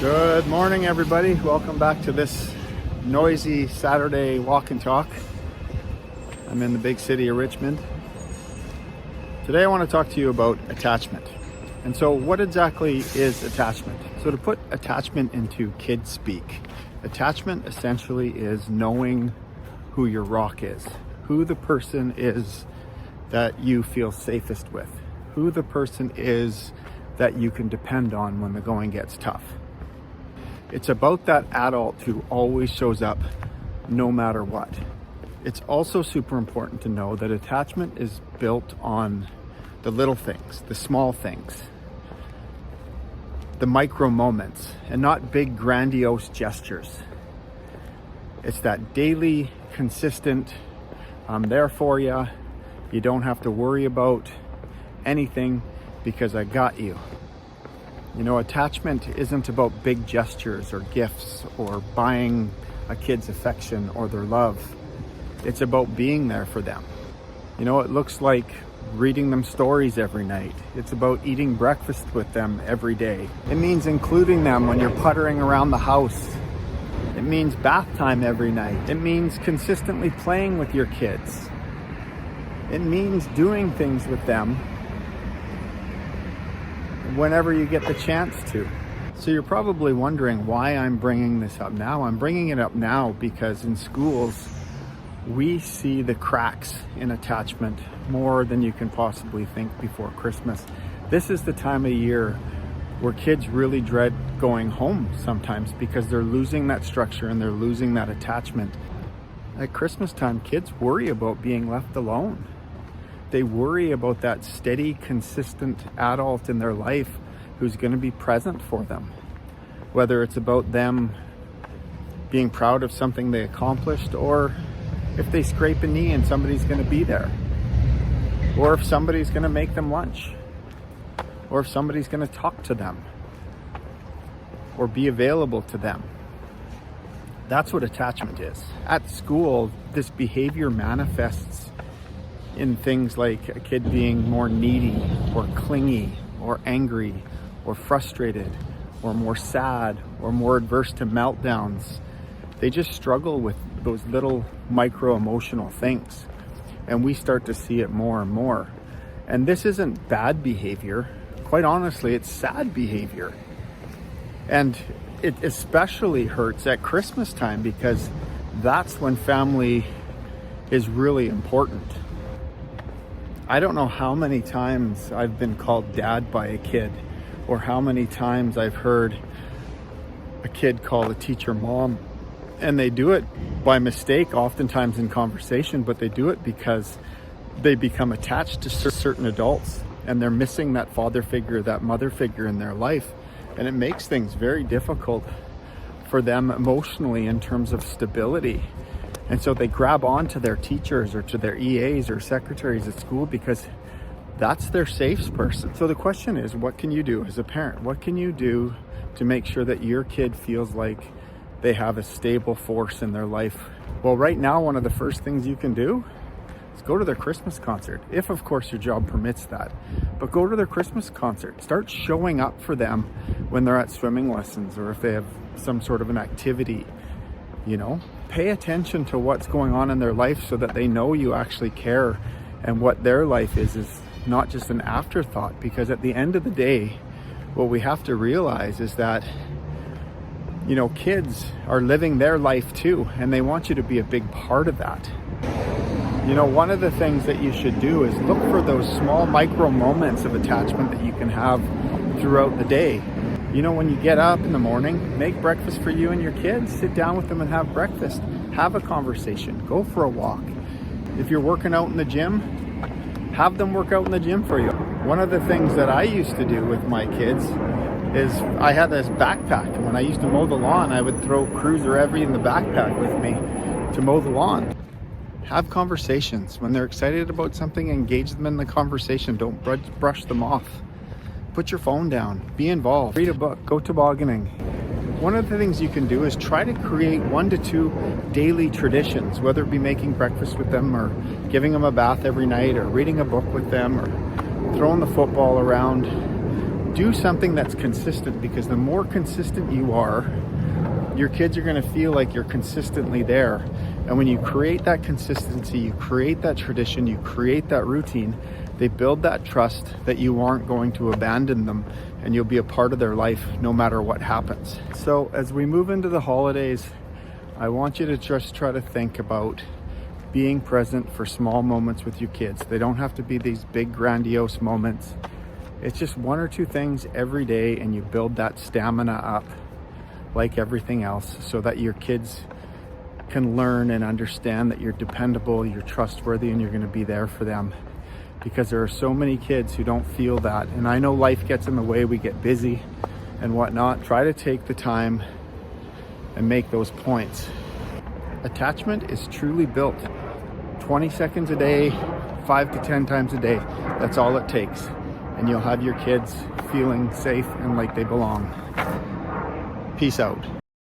Good morning, everybody. Welcome back to this noisy Saturday walk and talk. I'm in the big city of Richmond. Today I want to talk to you about attachment. And so what exactly is attachment? So to put attachment into kid speak, attachment essentially is knowing who your rock is, who the person is that you feel safest with, who the person is that you can depend on when the going gets tough. It's about that adult who always shows up no matter what. It's also super important to know that attachment is built on the little things, the small things, the micro moments, and not big grandiose gestures. It's that daily, consistent, I'm there for you. You don't have to worry about anything because I got you. You know, attachment isn't about big gestures or gifts or buying a kid's affection or their love. It's about being there for them. You know, it looks like reading them stories every night. It's about eating breakfast with them every day. It means including them when you're puttering around the house. It means bath time every night. It means consistently playing with your kids. It means doing things with them whenever you get the chance to. So you're probably wondering why I'm bringing this up now. I'm bringing it up now because in schools, we see the cracks in attachment more than you can possibly think before Christmas. This is the time of year where kids really dread going home sometimes because they're losing that structure and they're losing that attachment. At Christmas time, kids worry about being left alone. They worry about that steady, consistent adult in their life who's going to be present for them. Whether it's about them being proud of something they accomplished, or if they scrape a knee and somebody's going to be there, or if somebody's going to make them lunch, or if somebody's going to talk to them, or be available to them. That's what attachment is. At school, this behavior manifests in things like a kid being more needy or clingy or angry or frustrated or more sad or more adverse to meltdowns. They just struggle with those little micro emotional things, and we start to see it more and more. And this isn't bad behavior. Quite honestly, it's sad behavior. And it especially hurts at Christmas time because that's when family is really important. I don't know how many times I've been called dad by a kid, or how many times I've heard a kid call a teacher mom, and they do it by mistake, oftentimes in conversation, but they do it because they become attached to certain adults and they're missing that father figure, that mother figure in their life, and it makes things very difficult for them emotionally in terms of stability. And so they grab on to their teachers or to their EAs or secretaries at school because that's their safe person. So the question is, what can you do as a parent? What can you do to make sure that your kid feels like they have a stable force in their life? Well, right now, one of the first things you can do is go to their Christmas concert, if of course your job permits that. But go to their Christmas concert. Start showing up for them when they're at swimming lessons or if they have some sort of an activity. You know, pay attention to what's going on in their life so that they know you actually care, and what their life is not just an afterthought. Because at the end of the day, what we have to realize is that, you know, kids are living their life too, and they want you to be a big part of that. You know, one of the things that you should do is look for those small micro moments of attachment that you can have throughout the day. You know, when you get up in the morning, make breakfast for you and your kids. Sit down with them and have breakfast. Have a conversation. Go for a walk. If you're working out in the gym, have them work out in the gym for you. One of the things that I used to do with my kids is I had this backpack. And when I used to mow the lawn, I would throw Cruiser Every in the backpack with me to mow the lawn. Have conversations. When they're excited about something, engage them in the conversation. Don't brush them off. Put your phone down, be involved, read a book, go tobogganing. One of the things you can do is try to create 1 to 2 daily traditions, whether it be making breakfast with them or giving them a bath every night or reading a book with them or throwing the football around. do something that's consistent, because the more consistent you are, your kids are going to feel like you're consistently there. And when you create that consistency, you create that tradition, you create that routine, they build that trust that you aren't going to abandon them and you'll be a part of their life no matter what happens. So as we move into the holidays, I want you to just try to think about being present for small moments with your kids. They don't have to be these big grandiose moments. It's just one or two things every day, and you build that stamina up like everything else, so that your kids can learn and understand that you're dependable, you're trustworthy, and you're going to be there for them. Because there are so many kids who don't feel that. And I know life gets in the way, we get busy and whatnot. Try to take the time and make those points. Attachment is truly built 20 seconds a day, 5 to 10 times a day. That's all it takes. And you'll have your kids feeling safe and like they belong. Peace out.